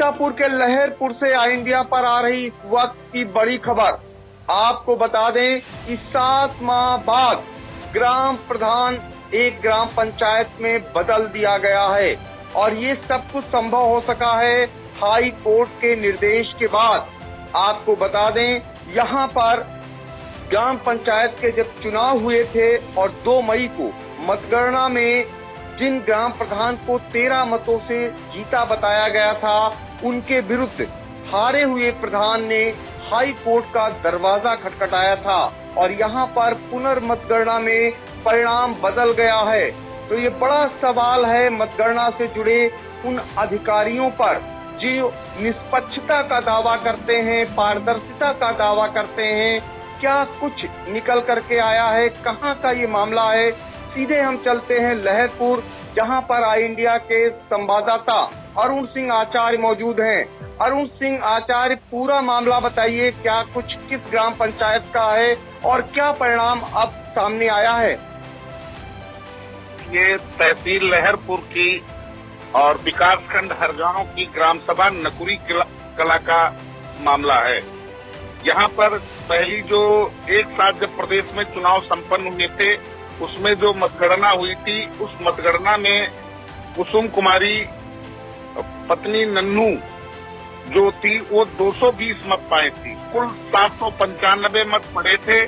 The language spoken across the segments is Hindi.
सीतापुर के लहरपुर से ऑल इंडिया पर आ रही इस वक्त की बड़ी खबर। आपको बता दें कि 7 माह बाद ग्राम प्रधान एक ग्राम पंचायत में बदल दिया गया है और ये सब कुछ संभव हो सका है हाई कोर्ट के निर्देश के बाद। आपको बता दें यहाँ पर ग्राम पंचायत के जब चुनाव हुए थे और 2 मई को मतगणना में जिन ग्राम प्रधान को 13 मतों से जीता बताया गया था, उनके विरुद्ध हारे हुए प्रधान ने हाई कोर्ट का दरवाजा खटखटाया था और यहाँ पर पुनर्मतगणना में परिणाम बदल गया है। तो ये बड़ा सवाल है मतगणना से जुड़े उन अधिकारियों पर जो निष्पक्षता का दावा करते हैं, पारदर्शिता का दावा करते हैं। क्या कुछ निकल करके आया है, कहाँ का ये मामला है? सीधे हम चलते हैं लहरपुर, जहां पर ऑल इंडिया के संवाददाता अरुण सिंह आचार्य मौजूद हैं। अरुण सिंह आचार्य, पूरा मामला बताइए, क्या कुछ किस ग्राम पंचायत का है और क्या परिणाम अब सामने आया है? ये तहसील लहरपुर की और विकासखंड हरगांव की ग्राम सभा नकुरी कला का मामला है। यहाँ पर पहली जो एक साथ जब प्रदेश में चुनाव संपन्न हुए थे, उसमें जो मतगणना हुई थी, उस मतगणना में कुसुम कुमारी पत्नी नन्नू जो थी वो 220 मत पाई थी। कुल 795 मत पड़े थे,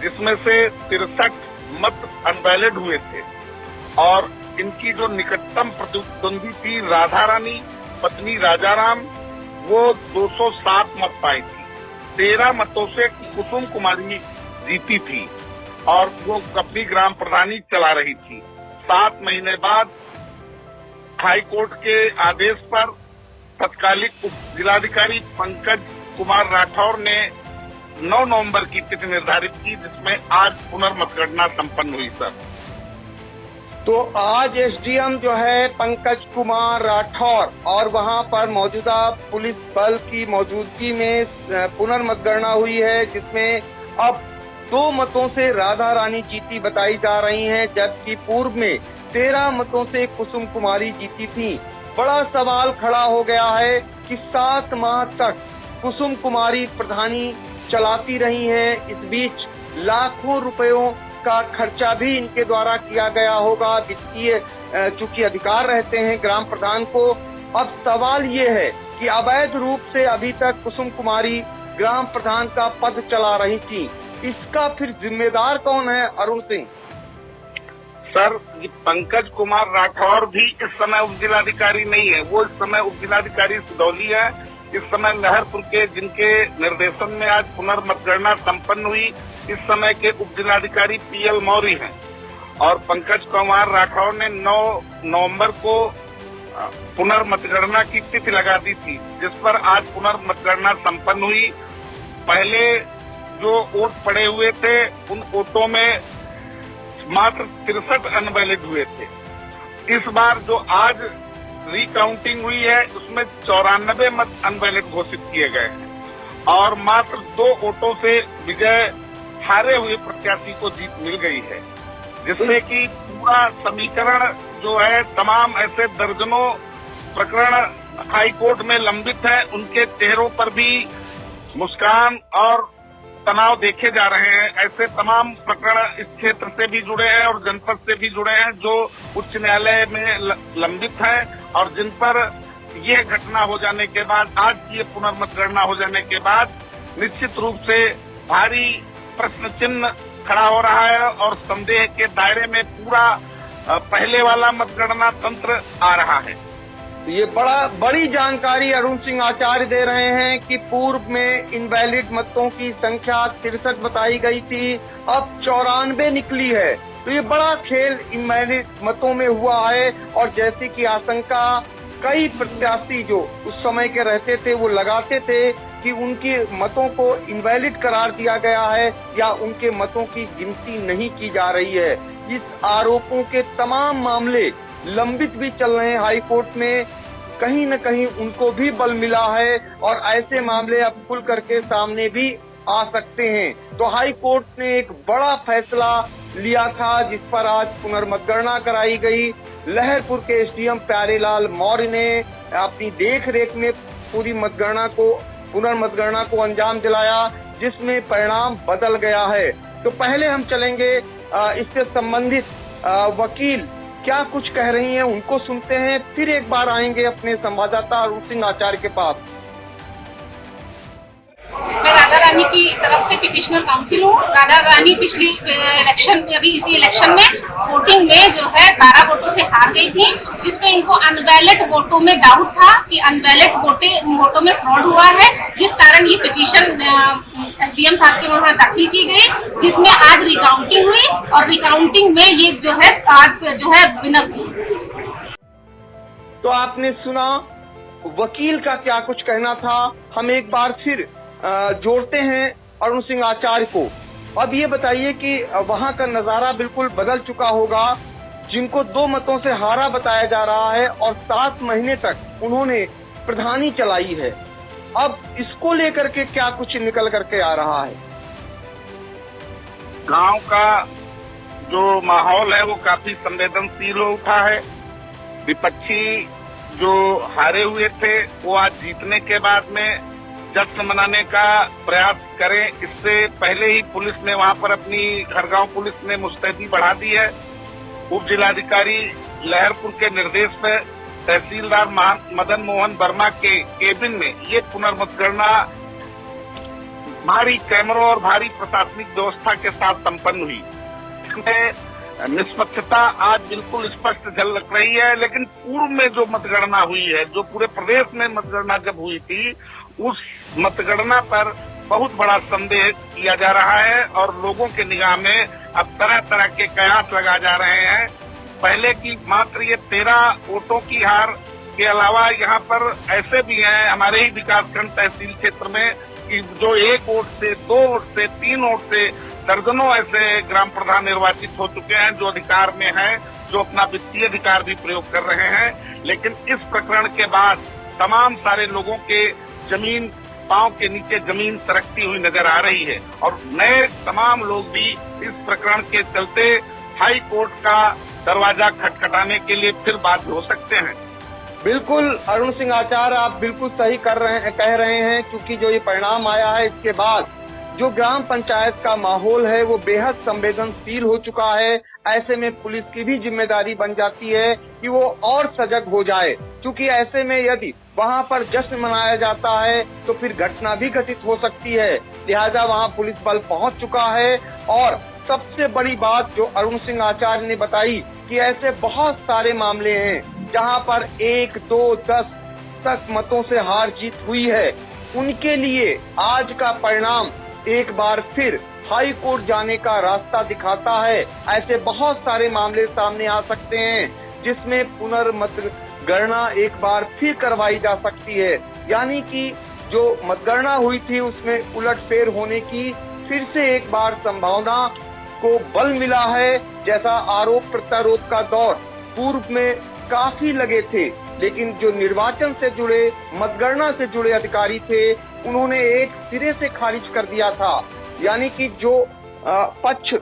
जिसमें से 63 मत अनवैलिड हुए थे और इनकी जो निकटतम प्रतिद्वंदी थी राधा रानी पत्नी राजाराम, वो 207 मत पाई थी। 13 मतों से कुसुम कुमारी जीती थी और वो अपनी ग्राम प्रधानी चला रही थी। 7 महीने बाद हाई कोर्ट के आदेश पर तत्कालिक उप जिलाधिकारी पंकज कुमार राठौर ने 9 नवंबर की तिथि निर्धारित की, जिसमें आज पुनर्मतगणना संपन्न हुई। सर, तो आज एसडीएम जो है पंकज कुमार राठौर और वहां पर मौजूदा पुलिस बल की मौजूदगी में पुनर्मतगणना हुई है, जिसमें अब 2 मतों से राधा रानी जीती बताई जा रही हैं, जबकि पूर्व में 13 मतों से कुसुम कुमारी जीती थी। बड़ा सवाल खड़ा हो गया है कि 7 माह तक कुसुम कुमारी प्रधानी चलाती रही हैं। इस बीच लाखों रुपयों का खर्चा भी इनके द्वारा किया गया होगा, वित्तीय चूंकि अधिकार रहते हैं ग्राम प्रधान को। अब सवाल ये है कि अवैध रूप से अभी तक कुसुम कुमारी ग्राम प्रधान का पद चला रही थी, इसका फिर जिम्मेदार कौन है? अरुण सिंह सर, पंकज कुमार राठौर भी इस समय उप जिलाधिकारी नहीं है, वो इस समय उप जिलाधिकारी सुदौली है। इस समय लहरपुर के जिनके निर्देशन में आज पुनर्मतगणना संपन्न हुई, इस समय के उप जिलाधिकारी पीएल मौर्य हैं और पंकज कुमार राठौर ने 9 नवंबर को पुनर्मतगणना की तिथि लगा दी थी, जिस पर आज पुनर्मतगणना संपन्न हुई। पहले जो वोट पड़े हुए थे, उन वोटों में मात्र 63 अनवैलिड हुए थे। इस बार जो आज रिकाउंटिंग हुई है, उसमें 94 मत अनवैलिड घोषित किए गए हैं और मात्र 2 वोटों से विजय हारे हुए प्रत्याशी को जीत मिल गई है, जिसमें कि पूरा समीकरण जो है, तमाम ऐसे दर्जनों प्रकरण हाई कोर्ट में लंबित है, उनके चेहरों पर भी मुस्कान और तनाव देखे जा रहे हैं। ऐसे तमाम प्रकरण इस क्षेत्र से भी जुड़े हैं और जनपद से भी जुड़े हैं, जो उच्च न्यायालय में लंबित है और जिन पर ये घटना हो जाने के बाद, आज की ये पुनर्मतगणना हो जाने के बाद निश्चित रूप से भारी प्रश्न चिन्ह खड़ा हो रहा है और संदेह के दायरे में पूरा पहले वाला मतगणना तंत्र आ रहा है। ये बड़ी जानकारी अरुण सिंह आचार्य दे रहे हैं कि पूर्व में इनवैलिड मतों की संख्या 63 बताई गई थी, अब 94 निकली है। तो ये बड़ा खेल इनवैलिड मतों में हुआ है और जैसे कि आशंका कई प्रत्याशी जो उस समय के रहते थे, वो लगाते थे कि उनके मतों को इनवैलिड करार दिया गया है या उनके मतों की गिनती नहीं की जा रही है। इस आरोपों के तमाम मामले लंबित भी चल रहे हैं हाई कोर्ट में, कहीं न कहीं उनको भी बल मिला है और ऐसे मामले अब खुल करके सामने भी आ सकते हैं। तो हाई कोर्ट ने एक बड़ा फैसला लिया था, जिस पर आज पुनर्मतगणना कराई गई। लहरपुर के एसडीएम प्यारेलाल मौर्य ने अपनी देखरेख में पूरी पुनर्मतगणना को अंजाम दिलाया, जिसमें परिणाम बदल गया है। तो पहले हम चलेंगे इससे संबंधित वकील क्या कुछ कह रही हैं उनको सुनते हैं, फिर एक बार आएंगे अपने संवाददाता अरुण सिंह आचार्य के पास। मैं राधा रानी की तरफ से पिटिशनर काउंसिल हूँ। राधा रानी पिछली इलेक्शन में, अभी इसी इलेक्शन में वोटिंग में जो है 12 वोटों से हार गई थी, जिसमें इनको अनवैलिड वोटों में डाउट था कि अनवैलिड वोटों में फ्रॉड हुआ है, जिस कारण ये पिटिशन एसडीएम साहब के वहाँ दाखिल की गई, जिसमें आज रिकाउंटिंग हुई और रिकाउंटिंग में ये जो है आज जो है विनर हुई। तो आपने सुना वकील का क्या कुछ कहना था। हम एक बार फिर जोड़ते हैं अरुण सिंह आचार्य को। अब ये बताइए कि वहां का नजारा बिल्कुल बदल चुका होगा। जिनको 2 मतों से हारा बताया जा रहा है और 7 महीने तक उन्होंने प्रधानी चलाई है, अब इसको लेकर के क्या कुछ निकल करके आ रहा है? गांव का जो माहौल है वो काफी संवेदनशील हो उठा है। विपक्षी जो हारे हुए थे वो आज जीतने के बाद में जश्न मनाने का प्रयास करें। इससे पहले ही पुलिस ने वहां पर अपनी खरगांव पुलिस ने मुस्तैदी बढ़ा दी है। उप जिलाधिकारी लहरपुर के निर्देश पर तहसीलदार मदन मोहन वर्मा के केबिन में ये पुनर्मतगणना भारी कैमरों और भारी प्रशासनिक व्यवस्था के साथ संपन्न हुई। इसमें निष्पक्षता आज बिल्कुल स्पष्ट झलक रही है। लेकिन पूर्व में जो मतगणना हुई है, जो पूरे प्रदेश में मतगणना जब हुई थी, उस मतगणना पर बहुत बड़ा संदेह किया जा रहा है और लोगों के निगाह में अब तरह तरह के कयास लगा जा रहे हैं। पहले की मात्र ये 13 वोटों की हार के अलावा यहाँ पर ऐसे भी हैं हमारे ही विकासखंड तहसील क्षेत्र में कि जो 1 वोट से, 2 वोट से, 3 वोट से दर्जनों ऐसे ग्राम प्रधान निर्वाचित हो चुके हैं जो अधिकार में हैं, जो अपना वित्तीय अधिकार भी प्रयोग कर रहे हैं। लेकिन इस प्रकरण के बाद तमाम सारे लोगों के जमीन, पांव के नीचे जमीन सरकती हुई नजर आ रही है और नए तमाम लोग भी इस प्रकरण के चलते हाई कोर्ट का दरवाजा खटखटाने के लिए फिर बाध्य हो सकते हैं। बिल्कुल अरुण सिंह आचार्य, आप बिल्कुल सही कह रहे हैं, क्योंकि जो ये परिणाम आया है इसके बाद जो ग्राम पंचायत का माहौल है वो बेहद संवेदनशील हो चुका है। ऐसे में पुलिस की भी जिम्मेदारी बन जाती है कि वो और सजग हो जाए, क्योंकि ऐसे में यदि वहां पर जश्न मनाया जाता है तो फिर घटना भी घटित हो सकती है। लिहाजा वहां पुलिस बल पहुंच चुका है। और सबसे बड़ी बात जो अरुण सिंह आचार्य ने बताई कि ऐसे बहुत सारे मामले हैं जहां पर 1, 2, 10 तक मतों से हार जीत हुई है, उनके लिए आज का परिणाम एक बार फिर हाई कोर्ट जाने का रास्ता दिखाता है। ऐसे बहुत सारे मामले सामने आ सकते हैं जिसमें पुनर्मतगणना एक बार फिर करवाई जा सकती है। यानी कि जो मतगणना हुई थी उसमें उलटफेर होने की फिर से एक बार संभावना को बल मिला है। जैसा आरोप प्रत्यारोप का दौर पूर्व में काफी लगे थे, लेकिन जो निर्वाचन से जुड़े, मतगणना से जुड़े अधिकारी थे, उन्होंने एक सिरे से खारिज कर दिया था। यानी कि जो पक्ष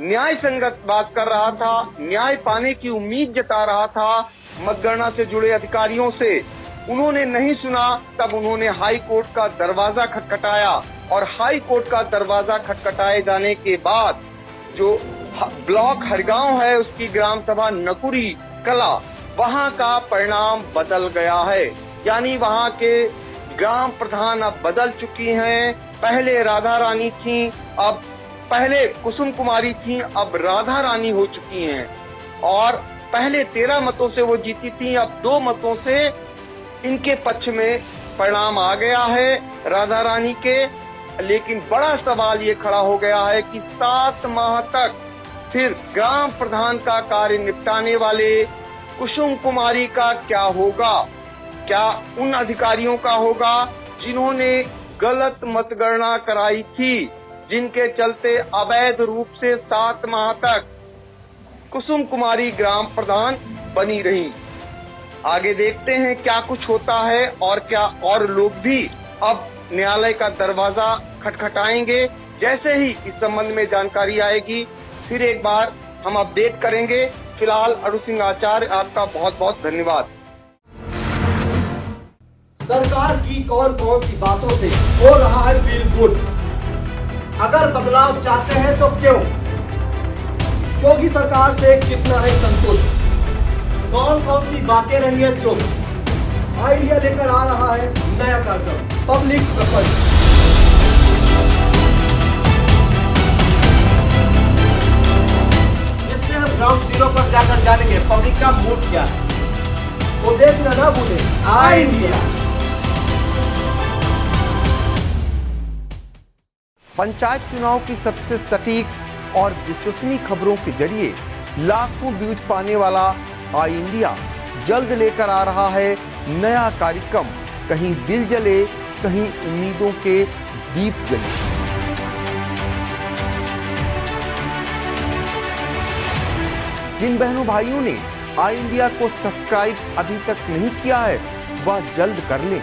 न्याय संगत बात कर रहा था, न्याय पाने की उम्मीद जता रहा था मतगणना से जुड़े अधिकारियों से, उन्होंने नहीं सुना। तब उन्होंने हाई कोर्ट का दरवाजा खटखटाया और हाई कोर्ट का दरवाजा खटखटाए जाने के बाद जो ब्लॉक हरगांव है उसकी ग्राम सभा नकुरी कला, वहां का परिणाम बदल गया है। यानी वहां के ग्राम प्रधान अब बदल चुकी हैं। पहले राधा रानी थी, अब पहले कुसुम कुमारी थी, अब राधा रानी हो चुकी हैं। और पहले 13 मतों से वो जीती थी, अब 2 मतों से इनके पक्ष में परिणाम आ गया है राधा रानी के। लेकिन बड़ा सवाल ये खड़ा हो गया है कि 7 माह तक फिर ग्राम प्रधान का कार्य निपटाने वाले कुसुम कुमारी का क्या होगा? क्या उन अधिकारियों का होगा जिन्होंने गलत मतगणना कराई थी, जिनके चलते अवैध रूप से 7 माह तक कुसुम कुमारी ग्राम प्रधान बनी रही? आगे देखते हैं क्या कुछ होता है और क्या और लोग भी अब न्यायालय का दरवाजा खटखटाएंगे। जैसे ही इस संबंध में जानकारी आएगी फिर एक बार हम अपडेट करेंगे। फिलहाल अरुण सिंह आचार्य, आपका बहुत बहुत धन्यवाद। सरकार की कौन कौन सी बातों से हो रहा है फील गुड? अगर बदलाव चाहते हैं तो क्यों? योगी सरकार से कितना है संतुष्ट? कौन कौन सी बातें रही है जो? आई इंडिया लेकर आ रहा है नया कार्यक्रम पब्लिक प्रपंच। जिसमें हम ग्राउंड जीरो पर जाकर जानेंगे पब्लिक का मूड क्या है। तो देखना ना भूलें आई इंडिया। पंचायत चुनाव की सबसे सटीक और विश्वसनीय खबरों के जरिए लाखों व्यूज पाने वाला आई इंडिया जल्द लेकर आ रहा है नया कार्यक्रम कहीं दिल जले कहीं उम्मीदों के दीप जले। जिन बहनों भाइयों ने आई इंडिया को सब्सक्राइब अभी तक नहीं किया है वह जल्द कर लें।